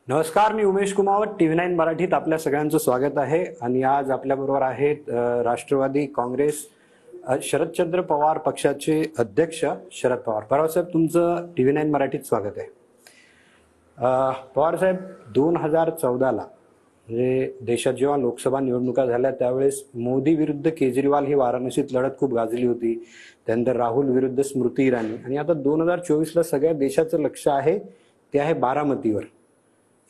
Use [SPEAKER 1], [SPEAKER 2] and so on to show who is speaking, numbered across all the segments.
[SPEAKER 1] नमस्कार, मी उमेश कुमावत. TV9 मराठीत आपल्या सगळ्यांचं स्वागत आहे. आणि आज आपल्याबरोबर आहेत राष्ट्रवादी काँग्रेस शरदचंद्र पवार पक्षाचे अध्यक्ष शरद पवार. पवार साहेब, तुमचं TV9 मराठीत स्वागत आहे. पवार साहेब, 2014ला म्हणजे देशात जेव्हा लोकसभा निवडणुका झाल्या त्यावेळेस मोदी विरुद्ध केजरीवाल ही वाराणसीत लढत खूप गाजली होती. त्यानंतर राहुल विरुद्ध स्मृती इराणी, आणि आता 2024ला सगळ्या देशाचं लक्ष आहे ते आहे बारामतीवर.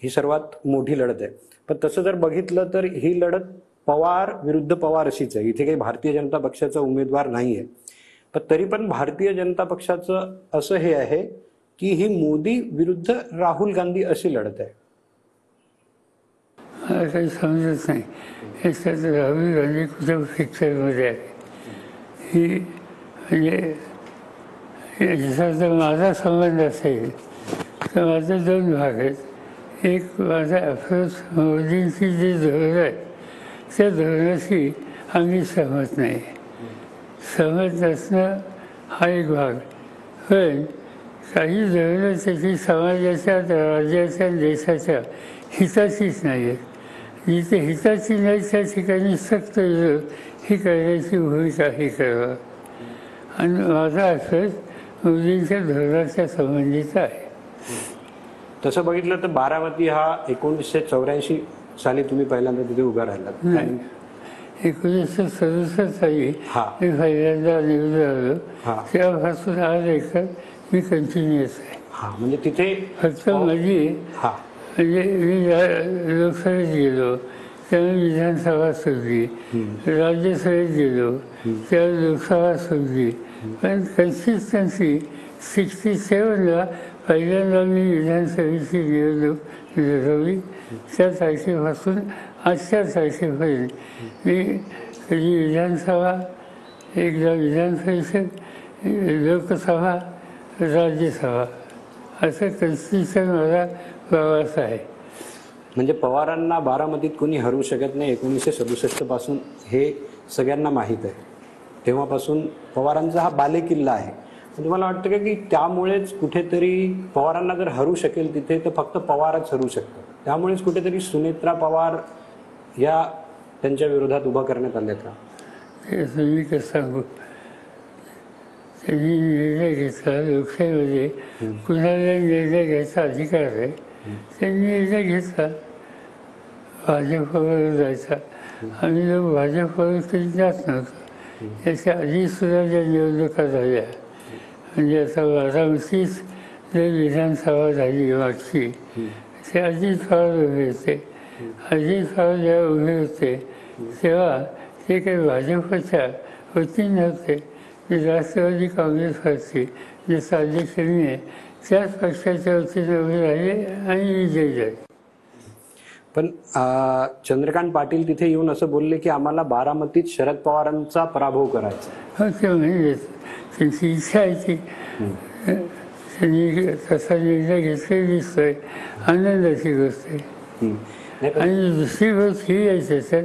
[SPEAKER 1] ही सर्वात मोठी लढत आहे. पण तसं जर बघितलं तर ही लढत पवार विरुद्ध पवार अशीच आहे. इथे काही भारतीय जनता पक्षाचा उमेदवार नाहीये. पण तरी पण भारतीय जनता पक्षाचं असं हे आहे की ही मोदी विरुद्ध राहुल गांधी अशी लढत आहे.
[SPEAKER 2] मला काही समजत नाही. याच्यात राहुल गांधी कुठे पिक्चरमध्ये आहे ही, म्हणजे याचा जर माझा संबंध असेल तर माझे दोन भाग आहेत. एक, माझा अप्रोच मोदींची जी धोरण आहे त्या धोरणाशी आम्ही सहमत नाही. सहमत नसणं हा एक भाग. पण काही धोरणं त्याची समाजाच्या, राज्याच्या, देशाच्या हिताचीच नाही आहेत. जिथे हिताची नाही त्या ठिकाणी सक्त विरोध ही करण्याची भूमिका ही करावा. आणि माझा अप्रोच मोदींच्या धोरणाच्या संबंधित आहे.
[SPEAKER 1] तसं बघितलं तर बारामती हा 1984 साली तुम्ही पहिल्यांदा तिथे उभा राहिलात.
[SPEAKER 2] 1967 साली मी पहिल्यांदा निवडून आलो. तेव्हापासून आज एकतर मी कंटिन्युअस आहे.
[SPEAKER 1] म्हणजे तिथे
[SPEAKER 2] फक्त माझी म्हणजे मी लोकसभेत गेलो तेव्हा विधानसभा सुटली, राज्यसभेत गेलो तेव्हा लोकसभा सुटली. पण कन्सिस्टन्सी 67ला पहिल्यांदा मी विधानसभेची निवडणूक लढवली. त्या तारखेपासून आजच्या तारखेपर्यंत मी कधी विधानसभा, एकदा विधान परिषद, लोकसभा, राज्यसभा असं कन्सिस्टंट माझा प्रवास आहे.
[SPEAKER 1] म्हणजे पवारांना बारामतीत कोणी हरवू शकत नाही 1967 पासून हे सगळ्यांना माहीत आहे. तेव्हापासून पवारांचा हा बालेकिल्ला आहे. तुम्हाला वाटतं का की त्यामुळेच कुठेतरी पवारांना जर हरू शकेल तिथे तर फक्त पवारच हरू शकतात, त्यामुळेच कुठेतरी सुनेत्रा पवार या त्यांच्या विरोधात उभा करण्यात आले का?
[SPEAKER 2] मी कसं सांगू, त्यांनी निर्णय घेतला. लोकशाहीमध्ये कुणाला निर्णय घ्यायचा अधिकार आहे. त्यांनी निर्णय घेतला भाजपवर जायचा. आम्ही लोक भाजपवर कधी जात नव्हतो. याच्या आधीसुद्धा ज्या निवडणुका झाल्या, म्हणजे आता बारामतीत जर विधानसभा झाली मागची, ते अजित पवार उभे होते. अजित पवार जेव्हा उभे होते तेव्हा ते काही भाजपच्या वतीने नव्हते. राष्ट्रवादी काँग्रेस पार्टी जसं अध्यक्ष मी आहे त्याच पक्षाच्या वतीने उभे राहिले आणि विजयी झाले.
[SPEAKER 1] पण चंद्रकांत पाटील तिथे येऊन असं बोलले की आम्हाला बारामतीत शरद पवारांचा पराभव करायचा.
[SPEAKER 2] हो, ते म्हणजे त्यांची इच्छा आहे ती. त्यांनी तसा निर्णय घेतलेला दिसतोय, आनंदाची गोष्ट आहे. आणि दुसरी गोष्ट ही आहे त्याच्यात,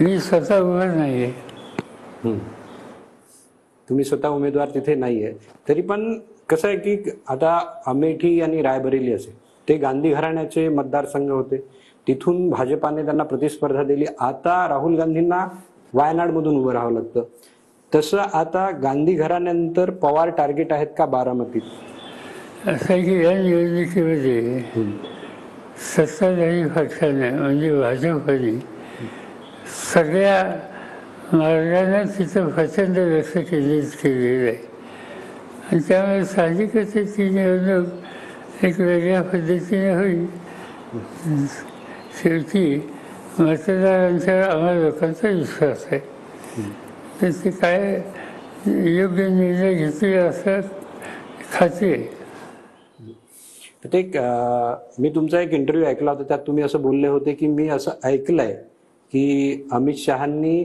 [SPEAKER 2] मी स्वतः उभा नाही आहे.
[SPEAKER 1] तुम्ही स्वतः उमेदवार तिथे नाहीये. तरी पण कसं आहे की आता अमेठी आणि रायबरेली असे ते गांधी घराण्याचे मतदारसंघ होते. तिथून भाजपाने त्यांना प्रतिस्पर्धा दिली. आता राहुल गांधींना वायनाडमधून उभं राहावं लागतं. तसं आता गांधी घराण्यानंतर पवार टार्गेट आहेत का बारामतीत?
[SPEAKER 2] असं आहे की या निवडणुकीमध्ये सत्ताधारी पक्षाने म्हणजे भाजपने सगळ्या मार्गाने तिथं प्रचंड लक्ष केंद्रित केलेलं आहे. आणि त्यामुळे साहजिकच ती निवडणूक एक वेगळ्या पद्धतीने होईल. शेवटी मतदारांचा आम्हाला लोकांचा विश्वास आहे. तर ते काय योग्य निर्णय घेतील असं खात्री आहे.
[SPEAKER 1] ते मी तुमचा एक इंटरव्ह्यू ऐकला होता, त्यात तुम्ही असं बोलले होते की मी असं ऐकलंय की अमित शहांनी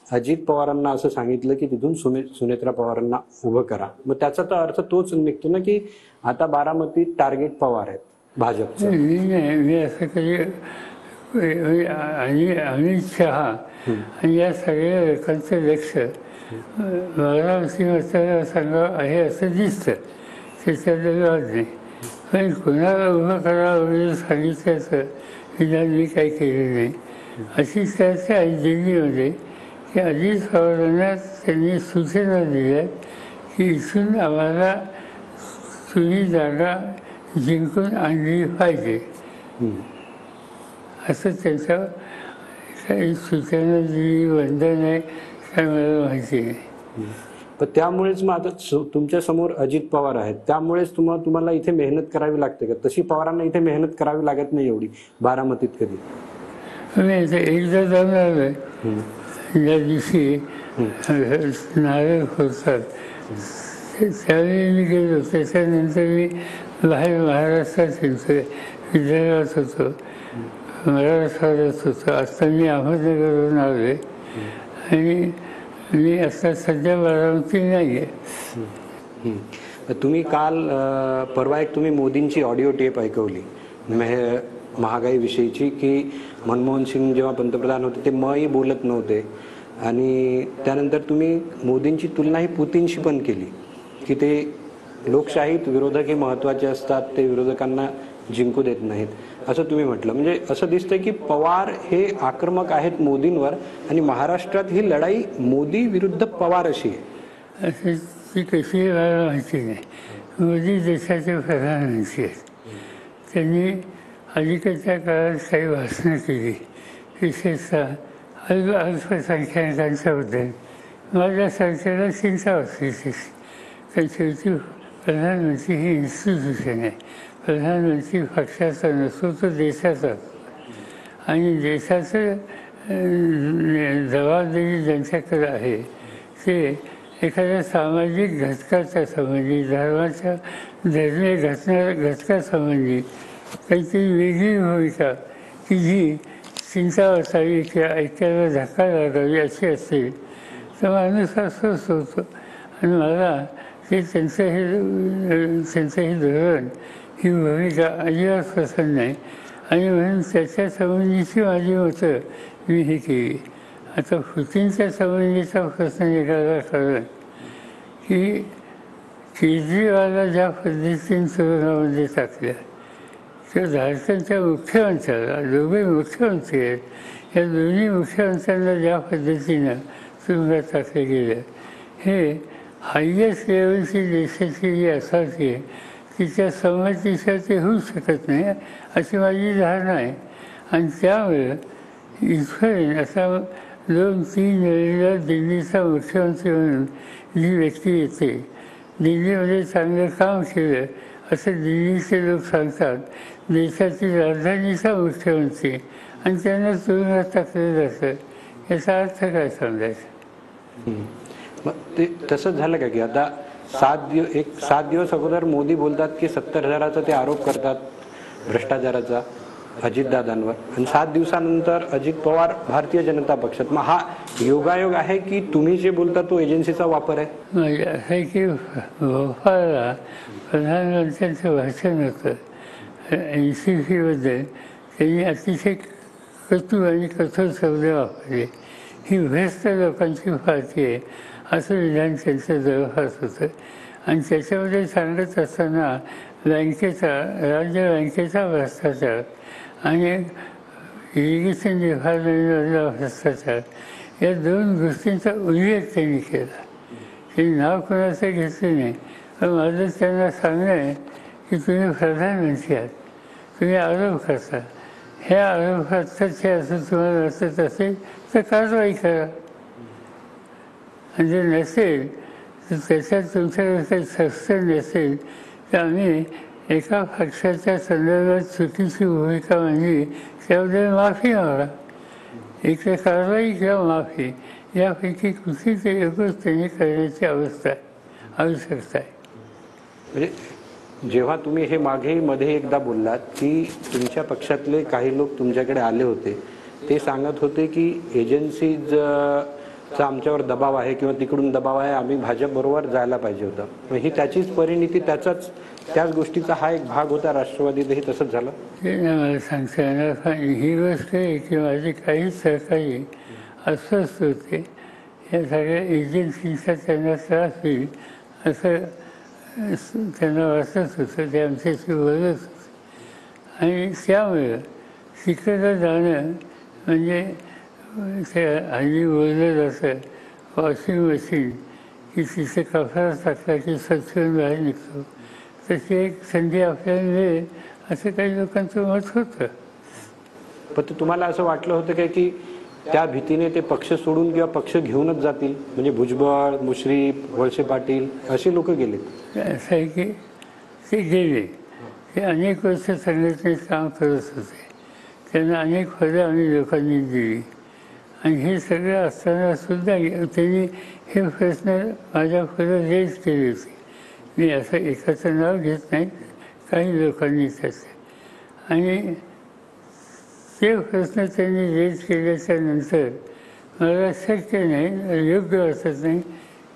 [SPEAKER 1] अजित पवारांना असं सांगितलं की तिथून सुनेत्रा पवारांना उभं करा. मग त्याचा तर अर्थ तोच निघतो ना की आता बारामतीत टार्गेट पवार आहेत भाजपचं.
[SPEAKER 2] मी असं कधी, आणि अमित शहा आणि या सगळ्या लोकांचं लक्ष बारामती मतदारसंघ आहे असं दिसतं. त्याच्यात वाद नाही. पण कुणाला उभं करावं वगैरे सांगितल्याचं विधान मी काही केलं नाही. अशी चर्चा आहे दिल्लीमध्ये की अजित पवारांना त्यांनी सूचना दिल्या की इथून आम्हाला तुम्ही जागा जिंकून आणली पाहिजे, असं त्यांचं काही सूचना दिली. वंदन आहे काय मला माहिती नाही.
[SPEAKER 1] पण त्यामुळेच मग आता तुमच्या समोर अजित पवार आहेत, त्यामुळेच तुम्हाला इथे मेहनत करावी लागते का? तशी पवारांना इथे मेहनत करावी लागत नाही एवढी बारामतीत कधी?
[SPEAKER 2] नाही, एकदा जाऊन आलोय ज्या दिवशी नारळ फोडतात त्यावेळी मी गेलो. त्याच्यानंतर मी बाहेर महाराष्ट्रात फिरतोय, विदर्भात होतो, मराठवाड्यात होतो. आता मी अहमदनगरवरून आलो आहे आणि मी आता सध्या बारामती नाही आहे.
[SPEAKER 1] तुम्ही काल परवा एक तुम्ही मोदींची ऑडिओ टेप ऐकवली महागाईविषयीची, की मनमोहन सिंग जेव्हा पंतप्रधान होते ते मही बोलत नव्हते, आणि त्यानंतर तुम्ही मोदींची तुलना ही पुतीनशी पण केली की ते लोकशाहीत विरोधक हे महत्त्वाचे असतात, ते विरोधकांना जिंकू देत नाहीत, असं तुम्ही म्हटलं. म्हणजे असं दिसतंय की पवार हे आक्रमक आहेत मोदींवर, आणि महाराष्ट्रात ही लढाई मोदी विरुद्ध पवार अशी आहे.
[SPEAKER 2] असं ती कशी आहे मला माहिती नाही. मोदी देशाचे प्रधानमंत्री आहेत. त्यांनी अलीकडच्या काळात काही भाषणं केली, विशेषतः अल्पसंख्याकांच्याबद्दल. माझ्या सरकारला चिंता वाटली त्याची. कारण शेवटी प्रधानमंत्री ही इन्स्टिट्यूशन आहे. प्रधानमंत्री पक्षाचा नसतो, तो देशाचा. आणि देशाचं जबाबदारी ज्यांच्याकडे आहे ते एखाद्या सामाजिक घटकाच्या संबंधी, धर्मीय घटकासंबंधी काहीतरी वेगळी भूमिका की जी चिंता वाटावी किंवा ऐकायला धक्का लागावी अशी असेल तर माणूस असंच होतो. आणि मला ते त्यांचं हे धोरण, ही भूमिका अजिबात पसंत नाही. आणि म्हणून त्याच्या संबंधीची माझी मतं मी हे केली. आता पुतीनच्या संबंधीचा प्रश्न निघाला, कारण की केजरीवालला ज्या पद्धतीने तुरुंगामध्ये टाकल्या किंवा झारखंडच्या मुख्यमंत्र्याला, दोघे मुख्यमंत्री आहेत, या दोन्ही मुख्यमंत्र्यांना ज्या पद्धतीनं तुरुंगात टाकले गेले, हे हायएस्ट लेवलची देशाची जी अथॉरिटी आहे तिच्या संमतीशिवाय ते होऊ शकत नाही अशी माझी धारणा आहे. आणि त्यामुळे इथपर्यंत असा 2-3 वेळेला दिल्लीचा मुख्यमंत्री म्हणून जी व्यक्ती येते, दिल्लीमध्ये चांगलं काम केलं असं दिल्लीचे लोक सांगतात, देशाची राजधानीचा मुख्यमंत्री, आणि त्यांना तुरुंगात टाकलं जातं, याचा अर्थ काय समजायचा?
[SPEAKER 1] मग ते तसंच झालं का की आता 7 दिवस अगोदर मोदी बोलतात की 70,000चा ते आरोप करतात भ्रष्टाचाराचा अजितदादांवर, आणि 7 दिवसानंतर अजित पवार भारतीय जनता पक्षात. मग हा योगायोग आहे की तुम्ही जे बोलता तो एजन्सीचा वापर आहे?
[SPEAKER 2] म्हणजे असं आहे की भोपाळला प्रधानमंत्र्यांचं भाषण होतं NCC-बद्दल. त्यांनी अतिशय कटू आणि कठोर शब्द वापरले. ही भ्रष्ट लोकांची पार्टी आहे असं विधान त्यांचं जवळपास होतं. आणि त्याच्यामध्ये सांगत असताना राज्य बँकेचा भ्रष्टाचार आणि इरिगेशन डिपार्टमेंटमधला भ्रष्टाचार, या 2 गोष्टींचा उल्लेख त्यांनी केला. ते नाव कोणाचं घेतलं नाही, पण माझं त्यांना सांगणं आहे की तुम्ही प्रधानमंत्री आहात, तुम्ही आरोप करता, ह्या आरोपात तथ्य असं तुम्हाला वाटत असेल तर कारवाई करा, आणि जर नसेल तर त्याच्यात तुमच्याकडे काही सबस्टन्स नसेल तर आम्ही एका पक्षाच्या संदर्भात चुकीची भूमिका मांडली त्याबद्दल माफी मागा. एक तर कारवाई किंवा माफी यापैकी कुठलीतरी एकच त्यांनी करण्याची आवश्यकता आहे.
[SPEAKER 1] म्हणजे जेव्हा तुम्ही हे मागे मध्ये एकदा बोललात की तुमच्या पक्षातले काही लोक तुमच्याकडे आले होते, ते सांगत होते की एजन्सीजचा आमच्यावर दबाव आहे किंवा तिकडून दबाव आहे, आम्ही भाजपबरोबर जायला पाहिजे होतं. मग ही त्याचीच परिणिती, त्याच गोष्टीचा हा एक भाग होता राष्ट्रवादीतही तसंच झालं?
[SPEAKER 2] ते मला सांगता येणार, पण ही गोष्ट आहे की माझे काही सहकारी अस्वस्थ होते, या सगळ्या एजन्सीचा त्यांना त्रास होईल असं त्यांना वाटत होतं, ते आमच्याशी बोलत होते. आणि त्यामुळे शिकायला जाणं म्हणजे ते हल्ली बोललं जातं वॉशिंग मशीन की तिथे कपडा टाकला की स्वच्छ बाहेर निघतो, तशी एक संधी आपल्याला मिळेल असं काही लोकांचं मत होतं.
[SPEAKER 1] पण ते तुम्हाला असं वाटलं होतं काय की त्या भीतीने ते पक्ष सोडून किंवा पक्ष घेऊनच जातील, म्हणजे भुजबळ, मुश्रीफ, वळसे पाटील अशी लोक गेले?
[SPEAKER 2] असं आहे की ते गेले, ते अनेक वर्ष संघटनेत काम करत होते, त्यांना अनेक पदं आम्ही लोकांनी दिली. आणि हे सगळं असताना सुद्धा त्यांनी हे प्रश्न माझ्या पुढे रेज केले होते. मी असं एकाचं नाव घेत नाही, काही लोकांनी त्याचं. आणि ते प्रश्न त्यांनी रेज केल्याच्या नंतर मला शक्य नाही, योग्य वाटत नाही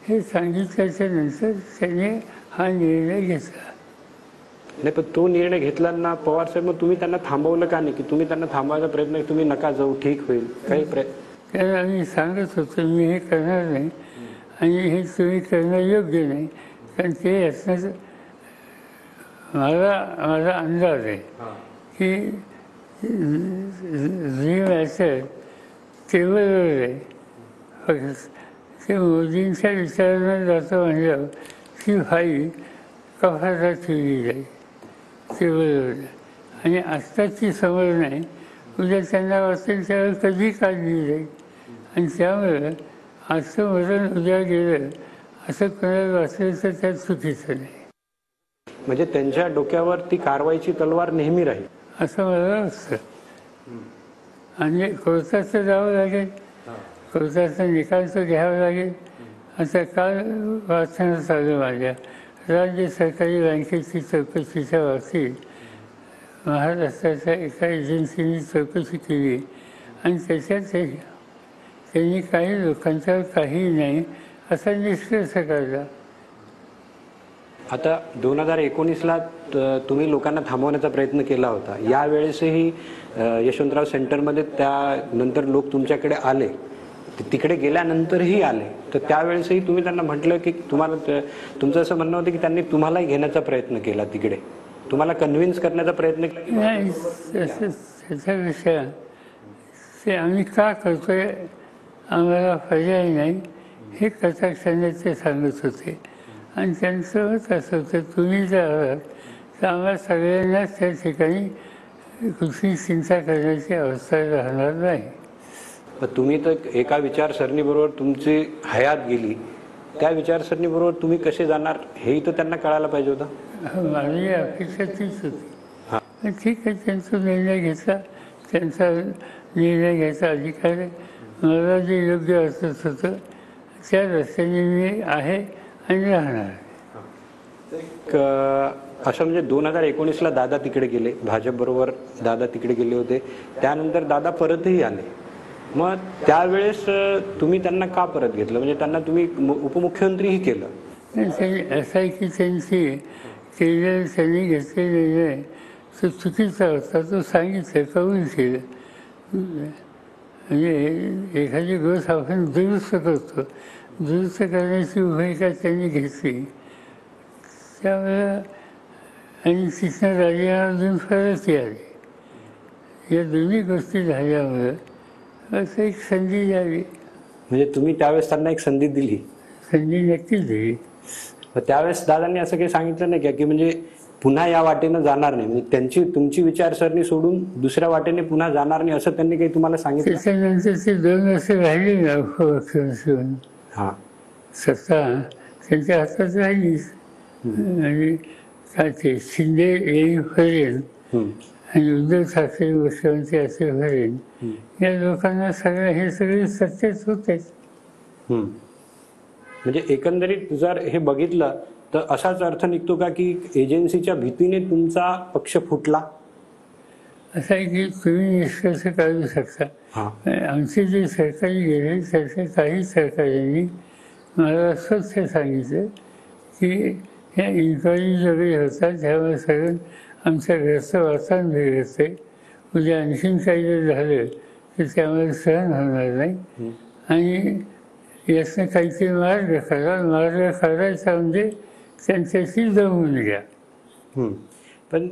[SPEAKER 2] हे सांगितल्याच्या नंतर त्यांनी हा निर्णय घेतला.
[SPEAKER 1] नाही, पण तो निर्णय घेतला पवार साहेब, मग तुम्ही त्यांना थांबवलं का नाही? की तुम्ही त्यांना थांबवायचा प्रयत्न, तुम्ही नका जाऊ, ठीक होईल, काही
[SPEAKER 2] त्यांना आम्ही सांगत होतो मी हे करणार नाही आणि हे तुम्ही करणं योग्य नाही, कारण ते असण्याचं माझा अंदाज आहे की जी मॅटर टेबलवर आहे, फक्त ते मोदींच्या विचारानं जातं म्हणलं की फाईल कपाटात ठेवली जाईल टेबलवर. आणि आत्ताची समज नाही, उद्या त्यांना वाटेल त्यावेळेस कधी काढली जाईल. आणि त्यामुळे आजचं वजन उद्या गेलं असं कोणाला वाटलं तर त्यात चुकीचं नाही.
[SPEAKER 1] म्हणजे त्यांच्या डोक्यावर ती कारवाईची तलवार नेहमी राहील
[SPEAKER 2] असं मला वाटतं. आणि कोर्टाचं जावं लागेल, कोर्टाचा निकाल तो घ्यावा लागेल. आता काल वाचण्यात आलं माझ्या राज्य सरकारी बँकेची चौकशीच्या बाबतीत महाराष्ट्राच्या एका एजन्सीने चौकशी केली आणि त्याच्यात त्यांनी काही लोकांच्यावर काही नाही असा निष्कर्ष काढला.
[SPEAKER 1] आता 2019ला तुम्ही लोकांना थांबवण्याचा प्रयत्न केला होता, यावेळेसही यशवंतराव सेंटरमध्ये त्यानंतर लोक तुमच्याकडे आले, तिकडे गेल्यानंतरही आले, तर त्यावेळेसही तुम्ही त्यांना म्हटलं की तुम्हाला, तुमचं असं म्हणणं होतं की त्यांनी तुम्हालाही घेण्याचा प्रयत्न केला, तिकडे तुम्हाला कन्व्हिन्स करण्याचा प्रयत्न केला?
[SPEAKER 2] नाही, त्याच्यापेक्षा ते आम्ही का करतोय, आम्हाला पर्याय नाही हे कटाक्षाने ते सांगत होते. आणि त्यांचं मत असं होतं, तुम्ही जर आलात तर आम्हाला सगळ्यांनाच त्या ठिकाणी कुठली चिंता करण्याची अवस्था राहणार नाही.
[SPEAKER 1] पण तुम्ही तर एका विचारसरणीबरोबर तुमची हयात गेली, त्या विचारसरणीबरोबर तुम्ही कसे जाणार हेही तर त्यांना कळायला पाहिजे होतं.
[SPEAKER 2] माझी अपेक्षा तीच होती. ठीक आहे, त्यांचा निर्णय घेतला, त्यांचा निर्णय घ्यायचा अधिकार आहे. मला जे योग्य वाटत होतं त्या रस्त्याने मी आहे आणि राहणार.
[SPEAKER 1] असं म्हणजे 2019ला दादा तिकडे गेले, भाजप बरोबर दादा तिकडे गेले होते, त्यानंतर दादा परतही आले. मग त्यावेळेस तुम्ही त्यांना का परत घेतलं? म्हणजे त्यांना तुम्ही उपमुख्यमंत्रीही केलं.
[SPEAKER 2] असं आहे की त्यांनी घेतलेला निर्णय तो चुकीचा होता, तो सांगितलं, कबूल केलं. म्हणजे एखादी गोष्ट आपण दुरुस्त करतो, दुरुस्त करण्याची भूमिका त्यांनी घेतली. त्यावेळेला आणि तिथनं राजीनामा देऊन परत आले. या दोन्ही गोष्टी झाल्यामुळं असं एक संधी द्यावी.
[SPEAKER 1] म्हणजे तुम्ही त्यावेळेस त्यांना एक संधी दिली?
[SPEAKER 2] संधी नक्कीच दिली.
[SPEAKER 1] त्यावेळेस दादांनी असं काही सांगितलं नाही का की म्हणजे पुन्हा या वाटेनं जाणार नाही, म्हणजे तुमची विचारसरणी सोडून दुसऱ्या वाटेने पुन्हा जाणार नाही असं त्यांनी काही तुम्हाला सांगितलं?
[SPEAKER 2] त्याच्यानंतर ते 2 वर्ष राहिले ना उपमुख्यमंत्री.
[SPEAKER 1] हां,
[SPEAKER 2] सत्ता त्यांच्या हातात राहिलीच. आणि काय ते शिंदे येईपर्यंत आणि उद्धव ठाकरे मुख्यमंत्री असेपर्यंत या लोकांना हे सगळे सत्तेच होतेच.
[SPEAKER 1] म्हणजे एकंदरीत जर हे बघितलं तर असाच अर्थ निघतो का की एजन्सीच्या भीतीने तुमचा पक्ष फुटला?
[SPEAKER 2] असं आहे की तुम्ही निष्कर्ष काढू शकता. आमचे जे सरकारी गेले त्याच्या काही सरकारांनी मला स्वच्छ सांगितलं की ह्या इन्क्वायरी वगैरे होतात, त्यामुळे सगळं आमच्या घरचं वातावरण बिघडते, उद्या आणखीन काही जर झालं तर त्यामुळे सहन होणार नाही. आणि यातनं काहीतरी मार्ग काढायचा म्हणजे त्यांच्याशी जमवून घ्या.
[SPEAKER 1] हम्म. पण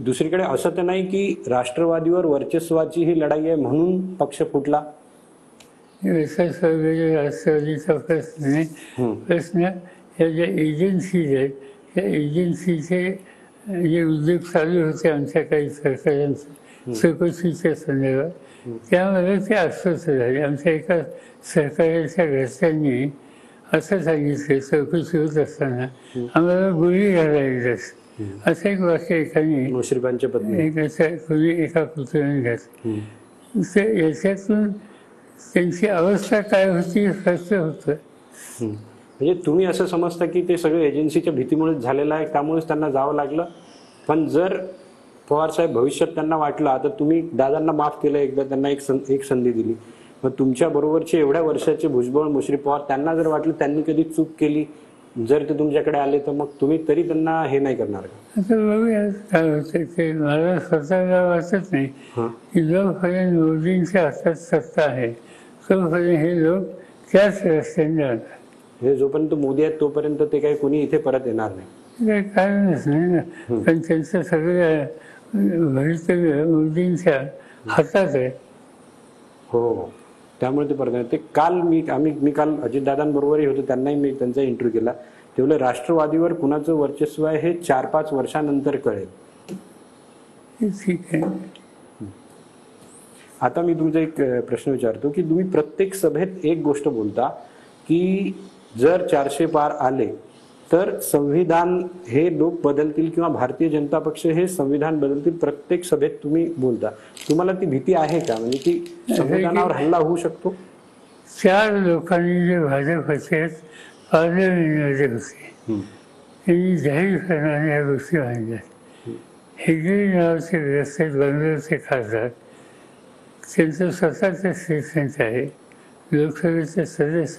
[SPEAKER 1] दुसरीकडे असं तर नाही की राष्ट्रवादीवर वर्चस्वाची ही लढाई आहे म्हणून पक्ष फुटला.
[SPEAKER 2] राष्ट्रवादीचा प्रश्न नाही. प्रश्न या ज्या एजन्सीज आहेत त्या एजन्सीचे जे उद्योग चालू होते आमच्या काही सरकारांचं चौकशीच्या संदर्भात, त्यामध्ये ते अस्वस्थ झाले. आमच्या एका सहकार्याच्या घरच्यांनी असं सांगितलं चौकशी होत असताना, आम्हाला गोळी घालायला असं एक वाक्य एकाने
[SPEAKER 1] मुश्रीफांच्या पत्नी
[SPEAKER 2] एका पुतळ्याने घातलं. याच्यातून त्यांची अवस्था काय होती स्पष्ट होतं.
[SPEAKER 1] म्हणजे तुम्ही असं समजता की ते सगळं एजन्सीच्या भीतीमुळेच झालेलं आहे, त्यामुळेच त्यांना जावं लागलं. पण जर पवार साहेब भविष्यात त्यांना वाटलं, आता तुम्ही दादांना माफ केलं, एकदा त्यांना एक संधी दिली, मग तुमच्या बरोबरचे एवढ्या वर्षाचे भुजबळ मुश्रीफ पवार त्यांना जर वाटलं त्यांनी कधी चूक केली, जर ते तुमच्याकडे आले तर मग तुम्ही तरी त्यांना हे नाही करणार का?
[SPEAKER 2] आता बघूया काय होतं ते. मला स्वतःला वाटत नाही की जोपर्यंत मोदींच्या हातात सत्ता आहे तोपर्यंत हे लोक त्याच रस्त्याने जाणार.
[SPEAKER 1] हे जोपर्यंत मोदी आहेत तोपर्यंत ते काही कोणी इथे परत येणार नाही,
[SPEAKER 2] काही कारणच नाही ना. पण त्यांचं सगळं भवितव्य मोदींच्या हातात आहे.
[SPEAKER 1] हो, त्यामुळे ते परत ते काल मी काल अजितदादांबरोबरही होतो, त्यांनाही मी त्यांचा इंटरव्ह्यू केला. ते बोलले राष्ट्रवादीवर कुणाचं वर्चस्व आहे हे 4-5 वर्षानंतर कळेल.
[SPEAKER 2] ठीक आहे.
[SPEAKER 1] आता मी तुमचा एक प्रश्न विचारतो की तुम्ही प्रत्येक सभेत एक गोष्ट बोलता की जर 400 पार आले तर संविधान हे लोक बदलतील किंवा भारतीय जनता पक्ष हे संविधान बदलतील. प्रत्येक सभेत तुम्ही बोलता. तुम्हाला ती भीती आहे का, म्हणजे की संविधानावर हल्ला होऊ शकतो?
[SPEAKER 2] 4 लोकांनी जे भाजपचे पार्लमेंटमध्ये होते त्यांनी जाहीरपणाने या गोष्टी मांडल्या. हेगडे नावाचे व्यवस्थित बंगलोरचे खासदार, त्यांचं स्वतःचं स्टेटमेंट आहे, लोकसभेचे सदस्य